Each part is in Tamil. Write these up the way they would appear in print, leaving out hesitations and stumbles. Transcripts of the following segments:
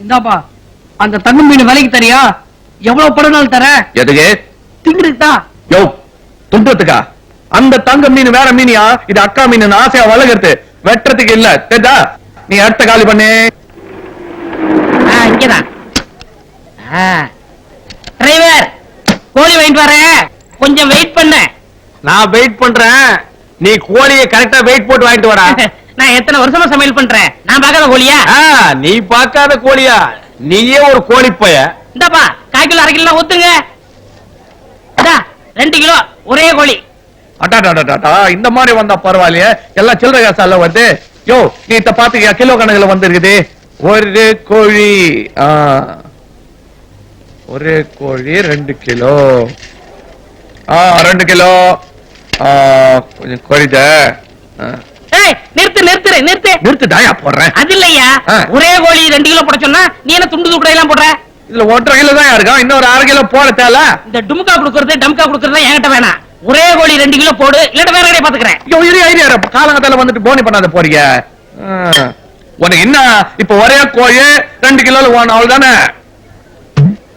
இந்தாப்பா அந்த தங்க மீன் விலைக்கு தரியா? எவ்வளவு படனாலும் தர. எதுக்கு? திங்கிறதுக்கா? யோ துண்டத்துக்கா? அந்த தங்க மீன் வேற மீனியா? இது அக்கா மீன் ஆசையா வளர்க்கறது, வெட்டுறதுக்கு இல்ல. தெரியுதா? நீ அடுத்த காலி பண்ணு. இங்கதான் டிரைவர், கோழி வாங்கிட்டு வரேன், கொஞ்சம் வெயிட் பண்ண. நான் வெயிட் பண்றேன், நீ கோழியை கரெக்டா வெயிட் போட்டு வாங்கிட்டு வரா. நான் எத்தனை வருஷமா சமையல் பண்றேன், நான் பார்க்காத கோழியா? நீ பார்க்காத கோழியா? நீயே ஒரு கோழி பைய. இந்தாப்பா 1/4 கிலோ 1/2 கிலோ ஊத்துங்க. 2 கிலோ ஒரே கோழி. அட்டாடாடாடா, இந்த மாதிரி வந்தா பரவாயில்லையே, எல்லாம் சில்லறை காசால வருது. யோ நீ இத பாத்துக்கியா? கிலோ கணக்குல வந்திருக்குது. ஒரு கோழி, ஒரு கோழி 2 கிலோ. 2 கிலோ. கொஞ்சம் குறைத. நிறுத்து நிறுத்து நிறுத்து நிறுத்து. தாயா போடுறேன். அது இல்லையா, ஒரே கோழி 2 கிலோ போட சொன்னா நீ என்ன துண்டு துக்கடை எல்லாம் போடுற? இதுல 1.5 கிலோ தான் இருக்கா, இன்னொரு 1/2 கிலோ போட தேவை. இந்த டுமுக்கா குடுக்கறது டம்கா குடுக்கறது என்கிட்ட வேணாம். ஒரே கோழி 2 கிலோ போடு, இல்ல வேற கடையை பாத்துக்கிறேன். காலங்கத்தால வந்துட்டு போனி பண்ணாத போறீங்க. உனக்கு என்ன இப்ப ஒரே கோழி 2 கிலோல வேணும், அவ்வளவுதானே?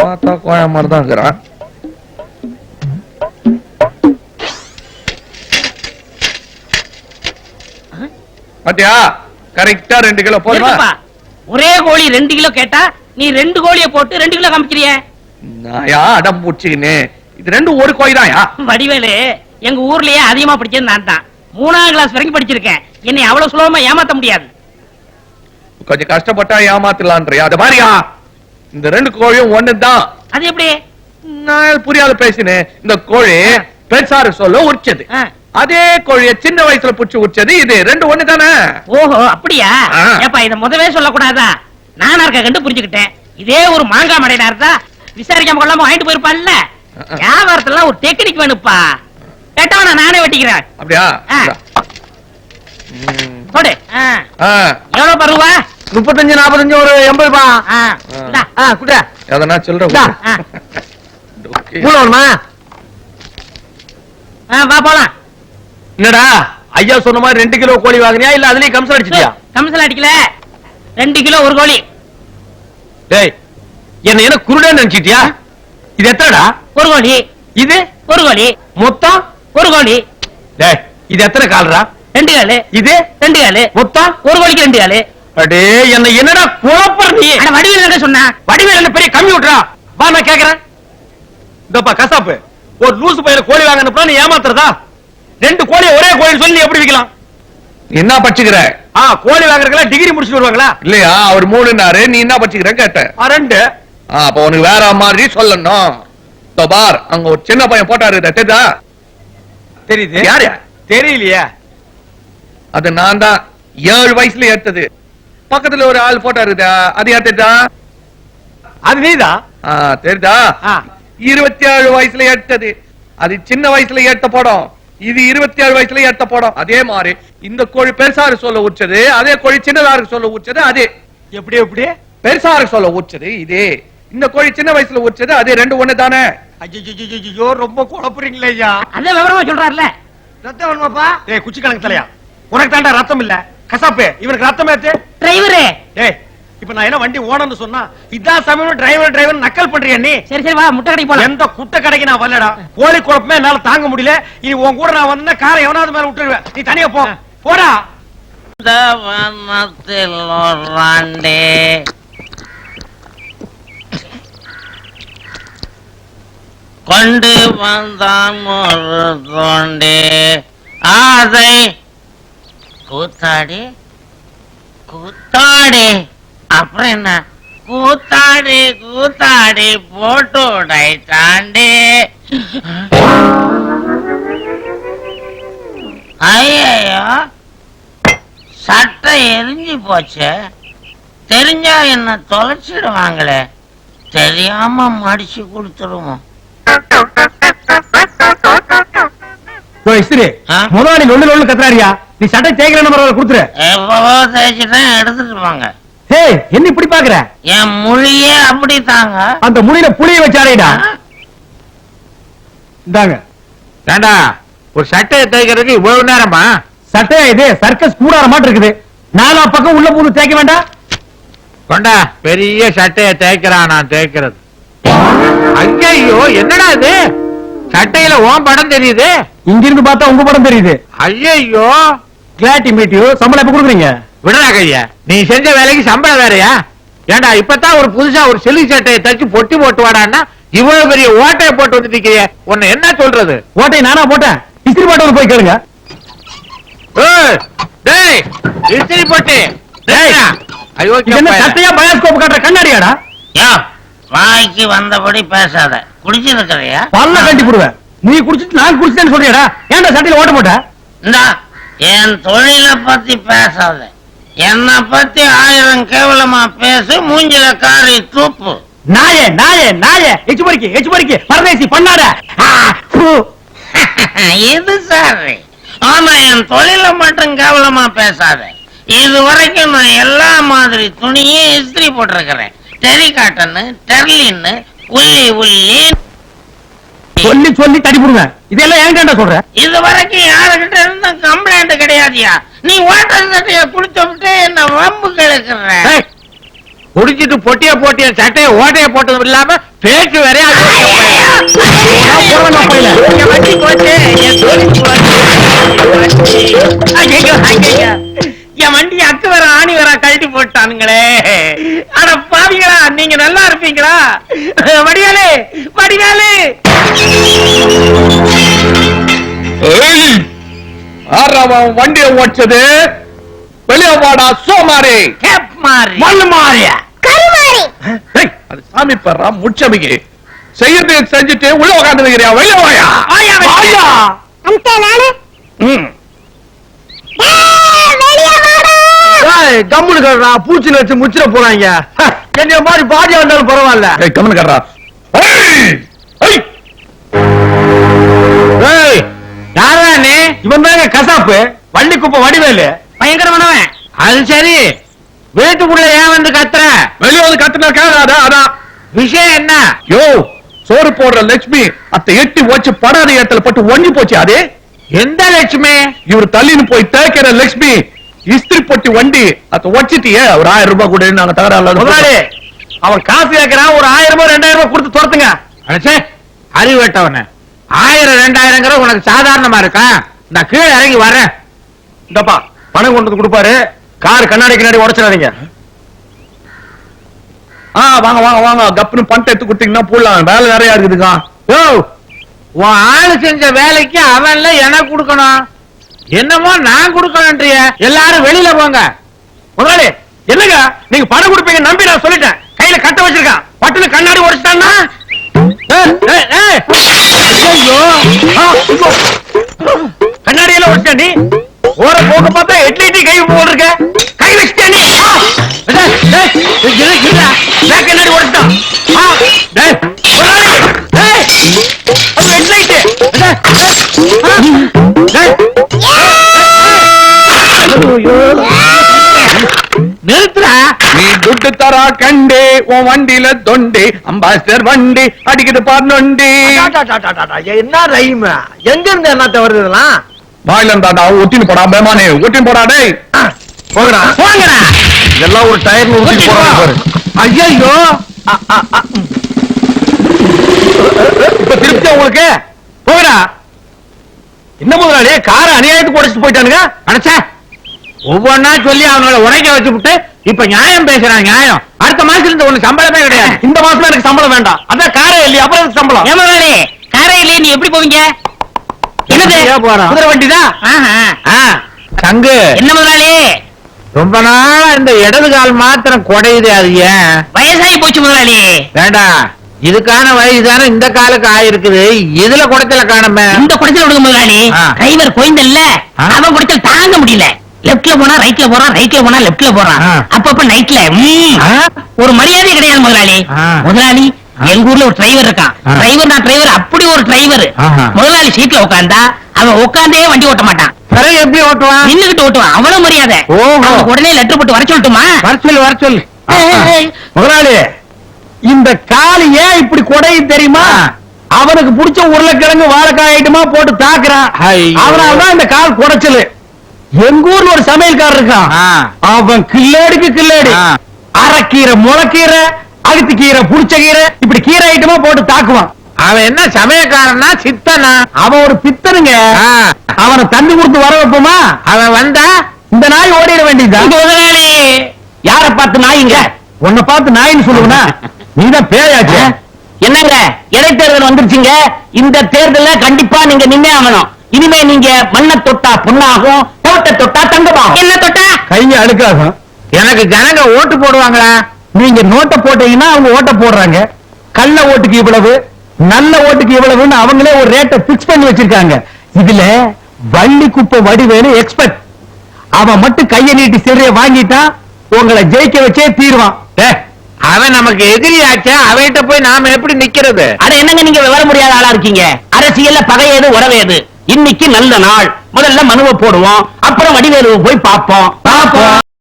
பார்த்தா கோழ மாதிரி தான் இருக்கிறான். பாத்தியா? கரெக்டா 2 கிலோ போதுமா? ஒரே கோழி 2 கிலோ கேட்டா நீ 2 கோழியை போட்டு 2 கிலோ காமிக்கிறிய. நாயா அடம் பூச்சிக்கின்னு, இது 2 ஒரு கோழி தான். வடிவேலு, எங்க ஊர்லயே அதிகமா படிச்சது நான் தான். 3ஆம் கிளாஸ் வரைக்கும் படிச்சிருக்கேன். என்னை அவ்வளவு சுலபமா ஏமாத்த முடியாது. கொஞ்சம் கஷ்டப்பட்டா ஏமாத்தலான்றியா? அது மாதிரியா இந்த 2 கோழியும் ஒண்ணுதான். அது எப்படி? நான் புரியாத பேசினேன். இந்த கோழி பெருசாரு சொல்ல உரிச்சது, அதே கோழிய சின்ன வயசுல புடிச்சு உரிச்சது, இது 2 ஒண்ணு தானே? ஓஹோ அப்படியா? ஏப்பா இத முதவே சொல்லக்கூடாதா? நானா இருக்க கண்டு புரிஞ்சுக்கிட்டேன். இதே ஒரு மாங்காய் மடையா இருந்தா விசாரிக்காம கொள்ளாம வாங்கிட்டு போயிருப்பான்ல. வியாபாரத்துல ஒரு டெக்னிக் வேணுப்பா. கேட்டவனா நானே வெட்டிக்கிறேன். அப்படியா? போடு. எவ்வளவு பருவா? 35 45 ஒரு 80 ரூபா. குடுற. எதனா சொல்ற. கூலமா? வா போலாம். என்னடா ஐயா சொன்ன மாதிரி 2 கிலோ கோழி வாங்குறியா, இல்ல அதுலயே கம்சல் அடிச்சிட்டியா? கம்சல் அடிக்கல, 2 கிலோ ஒரு கோழி. டேய் என்ன குருடே நினைச்சிட்டியா? இது எத்தனைடா? ஒரு கோழி. இது ஒரு கோழி. மொத்தம் ஒரு கோழி. டேய் இது எத்தனை கால்ரா? 2 காலு. இது 2 காலு. மொத்தம் ஒரு கோழிக்கு 2 காலு. அடே என்னடா குழப்பற நீ? அட வடிவேல் என்ன சொன்னா? வடிவேல் என்ன பெரிய கம்மி விட்றா? வா நான் கேக்குறேன். இதப்பா கசாப்பு, ஒரு லூசு பையல கோழி வாங்கணும்னா நீ ஏமாத்துறதா? 2 கோழி ஒரே கோழி சொல்லி எப்படி விக்கலாம்? என்ன பச்சுக்கிற? கோழி வாங்குறதுல டிகிரி முடிச்சுட்டு வருவாங்களா? இல்லையா, அவர் 3னாரு, நீ என்ன பச்சுக்கிற கேட்டேன். 2. அப்ப உனக்கு வேற மாதிரி சொல்லணும். பார் அங்க ஒரு சின்ன பையன் போட்டாரு, தெரியுதா? தெரியுது. யாரு? தெரியலையா? அது நான் தான். 7 வயசுல ஏத்தது. பக்கத்துல ஒரு ஆள் போட்டாரு, அது ஏத்தா? அது நீதான். தெரியுதா? 27 வயசுல ஏத்தது. அது சின்ன வயசுல ஏத்த படம், இது 27 வயசுல ஏத்த படம். அதே மாதிரி இந்த கோழி பெருசாரு சொல்ல உச்சது, அதே கோழி சின்னதாருக்கு சொல்ல உச்சது. அதே எப்படி எப்படி பெருசாரு சொல்ல உச்சது இதே, இந்த கோழி சின்ன வயசுல உச்சது அதே, 2 ஒண்ணு தானே? ஐயோ ரொம்ப குழப்பறீங்களே ஐயா. அதே விவரமா சொல்றாருல. ரத்தம் வேணுமாப்பா? டேய் குச்சி கணக்கு தலையா, உனக்கு தாண்டா ரத்தம் இல்ல. கசாப்பு, இவனுக்கு ரத்தம் ஏத்து. டிரைவரே, டேய் இப்ப நான் என்ன வண்டி ஓனர்னு சொன்னா இதான் சமயம் டிரைவர் நக்கல் பண்றியா நீ? சரி சரி வா, முட்டை கடைக்கு போலாம். எந்த குட்டை கடைக்கு நான் வரலடா. கோழி குழப்பமே என்னால தாங்க முடியல. நீ உன் கூட நான் வந்தா காரை எவனாவது மேல விட்டுருவேன். நீ தனியா போ. போடா. இந்த வனத்தில் ஓராண்டே கொண்டு வந்தான் ஒரு தோண்டே அதை கூத்தாடி கூத்தாடி, அப்புறம் என்ன கூத்தாடி கூத்தாடி போட்டு உடைத்தாண்டி. ஐயோ சட்டை எரிஞ்சு போச்சு. தெரிஞ்சா என்ன தொலைச்சிடுவாங்களே, தெரியாம மடிச்சு கொடுத்துருவோம். முதலாளி நொல்லு கத்துறாரியா? நீ சட்டை தேய்க்கிற நம்பர் கொடுத்துரு. எவ்வளோ தேய்ச்சிதான் எடுத்துட்டு வாங்க. என்ன இப்படி பாக்குற? என் மொழியே அப்படி தாங்க. அந்த மொழியில புளிய வச்சாரேடா. இந்தாங்க. ஏண்டா ஒரு சட்டையை தேய்க்கிறதுக்கு இவ்வளவு நேரமா? சட்டையா இது சர்க்கஸ் கூடார மாட்டு இருக்குது. நாலா பக்கம் உள்ள பூந்து தேய்க்க வேண்டாம். கொண்டா பெரிய சட்டைய தேய்க்கிறான் நான் தேய்க்கிறது. ஐயோ என்னடா இது சட்டையில ஓம் படம் தெரியுது. இங்கிருந்து பார்த்தா உங்க படம் தெரியுது. ஐயோ கிளாட்டி மீட்டியோ சம்பளம் எப்ப கொடுக்குறீங்க? விடுறா கையா, நீ செஞ்ச வேலைக்கு சம்பளம் வேறயா? ஏண்டா இப்பதான் ஒரு புதுசா ஒரு சில்க் சட்டையை தச்சு பொட்டி போட்டு வாடான்னா இவ்வளவு பெரிய ஓட்டையை போட்டு வந்து நிக்கிறிய, உன்னை என்ன சொல்றது? ஓட்டை நானா போட்டேன், இஸ்திரி போட்டு போய் கேளுங்க. ஏய், டேய் இஸ்திரி போட்டு என்ன சட்டையா பயாஸ்கோப் காட்டுற கண்ணாடியாடா? யா, வாய்க்கு வந்தபடி பேசாத. குடிச்சிருக்கிறியா? பல்ல கட்டி போடுவேன். நீ குடிச்சிட்டு நான் குடிச்சிட்டேன்னு சொல்றியாடா? ஏன்டா சட்டையில ஓட்ட போட்ட? இந்தா, என் தொழிலை பத்தி பேசாத. என்ன பத்தி 1000 கேவலமா பேசு, மூஞ்சில காரி தூப்பு. நாயே நாயே நாயே, எச்சு பொறுக்கி பரதேசி பண்ணாட. இது சரி. ஆனா என் தொழிலை மட்டும் கேவலமா பேசாத. இது வரைக்கும் நான் எல்லா மாதிரி துணியும் இஸ்திரி போட்டிருக்கிறேன். டெரிகாட்டன், டெர்லின், உள்ளி சொல்லி சொல்லி தடி போடுவேன். இதெல்லாம் ஏன்டா சொல்ற? இது வரைக்கும் யாருகிட்ட இருந்த கம்ப்ளைண்ட் கிடையாதியா? நீ வாட்டர் சட்டைய குடிச்சு விட்டு என்ன வம்பு கிழக்குற. குடிச்சிட்டு பொட்டிய போட்டிய சட்டையை ஓட்டைய போட்டதும் இல்லாம பேச்சு வேற. வண்டி போச்சு, என் தொழில் போச்சு. ஐயையோ, ஐயையோ. என் வண்டி அக்கு வர ஆணி வர கழட்டி போட்டானுங்களே. ஆனா பாவிங்களா, நீங்க நல்லா இருப்பீங்களா? வடிவேலு வடிவேலு. வண்டியை ஓடிச்சது வெளியே வாடா சோமாரி. கேப் மாறி மண்ணு மாறியா கருமாரி. அது சாமி பர்றா முச்சமிக்கு செய்யறது செஞ்சுட்டு உள்ள உட்காந்து வைக்கிறியா? வெளியே வாயா. வாயா. அந்த நானு கம்முனு கடுறா, பூச்சில வச்சு முச்சிட போறாங்க. என்னைய மாதிரி பாதியா வந்தாலும் பரவாயில்ல. கம்முனு கடுறா. இவன் தாங்க கசாப்பு, வண்டி குப்பை வடிவேலு. பயங்கரமானவன். அது சரி, வீட்டுக்குள்ள ஏன் வந்து கத்துற? வெளியே வந்து கத்துனா கேட்காத. அதான் விஷயம் என்ன? யோ, சோறு போடுற லட்சுமி அத்தை எட்டி வச்சு படாத இடத்துல பட்டு ஒண்ணி போச்சு. அது எந்த லட்சுமி? இவர் தள்ளின்னு போய் தேய்க்கிற லட்சுமி. இஸ்திரி பொட்டி வண்டி அத வச்சிட்டியே. ஒரு 1000 ரூபாய் கூட நாங்க தகராறு. அவன் காசு கேட்கிறான். ஒரு 1000 ரூபாய் 2000 ரூபாய் கொடுத்து துரத்துங்க. அறிவு வெட்டவன 1000 2000 உனக்கு சாதாரணமா இருக்கா? நான் கீழே இறங்கி வரேன். இந்தப்பா பணம் கொண்டு வந்து கொடுப்பாரு. கார் கண்ணாடி கண்ணாடி உடைச்சிடாதீங்க. வாங்க வாங்க வாங்க. கப்புன்னு பணத்தை எடுத்து கொடுத்தீங்கன்னா போடலாம். வேலை நிறைய இருக்குதுக்கா. யோ, உன் ஆளு செஞ்ச வேலைக்கு அவன்ல எனக்கு கொடுக்கணும். என்னமோ நான் கொடுக்கணும்ன்றிய. எல்லாரும் வெளியில போங்க. முதலாளி என்னங்க நீங்க பணம் கொடுப்பீங்க நம்பி நான் சொல்லிட்டேன். கையில கட்ட வச்சிருக்கான். பட்டுன்னு கண்ணாடி உடைச்சிட்டான்னா கண்ணாடியெல்லாம் உடைச்சா நீ ஓர போக பார்த்தா எட்லைட்டி கை போல் இருக்க. கை வச்சிட்டா நீ. கண்ணாடி உடைச்சிட்டான். நிறுத்துறா. நீ துட்டு தரா கண்டே உன் வண்டியில தொண்டி அம்பாசிடர் வண்டி அடிக்குது பாருண்டி. என்ன ரைம்? எங்க இருந்து என்னத்த வருதுலாம்? வாயில இருந்தாடா ஒட்டின்னு போடா. பேமானே ஒட்டின்னு போடாடே. போங்கடா போங்கடா. இதெல்லாம் ஒரு டயர் ஊத்தி போறாங்க பாரு. ஐயோ, இப்ப திருப்தி உங்களுக்கு? போங்கடா. என்ன முதலாளி காரை அநியாயத்துக்கு உடைச்சிட்டு போயிட்டானுங்க. அடைச்சா ஒவ்வொன்னா சொல்லி அவங்கள உரைக்க வச்சு விட்டு இப்ப நியாயம் பேசுறாங்க. நியாயம் அடுத்த மாசத்துல இருந்து உனக்கு சம்பளமே கிடையாது. இந்த மாசம் எனக்கு சம்பளம் வேண்டாம். அதான் காரே இல்லையா, அப்புறம் எனக்கு சம்பளம். ஏமாளி காரை இல்லையே, நீ எப்படி போவீங்க? என்னது குதிரை வண்டிதான். தங்கு என்ன முதலாளி? ரொம்ப நாளா இந்த இடது கால் மாத்திரம் குடையுது. அது ஏன்? வயசாகி போச்சு முதலாளி. வேண்டாம், இதுக்கான வயசு தானே இந்த காலுக்கு ஆயிருக்குது. இதுல குடத்துல காணுமே. இந்த குடத்துல விடுங்க முதலாளி. டிரைவர் கோயந்தல்ல, அவன் குடத்தில் தாங்க முடியல. லெப்ட்ல போனா ரைட்ல போறான், ரைட்ல போனா லெப்ட்ல போறான். அப்பப்ப நைட்ல ஒரு மரியாதை கிடையாது முதலாளி. முதலாளி எங்க ஊர்ல ஒரு டிரைவர் இருக்கான். டிரைவர் நான் டிரைவர், அப்படி ஒரு டிரைவர். முதலாளி சீட்ல உட்கார்ந்தா அவன் உட்கார்ந்தே வண்டி ஓட்ட மாட்டான். எப்படி ஓட்டுவான்? நின்னுகிட்டு ஓட்டுவான். அவ்வளவு மரியாதை. அவனுக்கு உடனே லெட்டர் போட்டு வர சொல்லட்டுமா? வர சொல்லு. முதலாளி இந்த கால் ஏன் இப்படி கொடையும் தெரியுமா? அவனுக்கு பிடிச்ச உருளைக்கிழங்கு வாழைக்காய் ஐட்டமா போட்டு தாக்குறான். அவனால்தான் இந்த கால் குடைச்சலு. எங்க ஊர்ல ஒரு சமையல்காரர் இருக்கான். அவன் கில்லேடிக்கு கில்லேடி. அரைக்கீரை முளைக்கீரை அழுத்து கீரை புடிச்ச கீரை இப்படி கீரை ஐட்டமா போட்டு தாக்குவான். அவன் என்ன சமயக்காரனா சித்தனா? அவன் ஒரு பித்தனுங்க. ஆ. அவனை தண்ணி கொடுத்து வர வைப்போமா? அவன் வந்தா இந்த நாய் ஓடிட வேண்டியதுதான். முதலாளி யார பார்த்து நாய்ங்க? உன்னை பார்த்து நாயின்னு சொல்லுவனா? நீதான் பேயாச்சு. என்னங்க இடைத்தேர்தல் வந்துருச்சுங்க. இந்த தேர்தல்ல கண்டிப்பா நீங்க நின்னே ஆகணும். இனிமே நீங்க மண்ணை தொட்டா பொண்ணாகும், தோட்ட தொட்டா தங்கமாகும். என்ன தொட்டா கைய அழுக்காகும். எனக்கு ஜனங்க ஓட்டு போடுவாங்களா? நீங்க நோட்டை போட்டீங்கன்னா அவங்க ஓட்ட போடுறாங்க. கள்ள ஓட்டுக்கு இவ்வளவு, நல்ல ஓட்டுக்கு இவ்வளவுன்னு அவங்களே ஒரு ரேட்டை பிக்ஸ் பண்ணி வச்சிருக்காங்க. இதுல வள்ளி குப்பை வடிவேலு எக்ஸ்பர்ட். அவன் மட்டும் கைய நீட்டி சிறைய வாங்கிட்டா உங்களை ஜெயிக்க வச்சே தீருவான். அவன் நமக்கு எதிரியாச்சா, அவன்கிட்ட போய் நாம எப்படி நிக்கிறது? அட என்னங்க நீங்க விவரம் முடியாத ஆளா இருக்கீங்க. அரசியல்ல பகையது உறவேது. இன்னைக்கு நல்ல நாள். முதல்ல மனுவை போடுவோம், அப்புறம் வடிவேலுவை போய் பார்ப்போம்.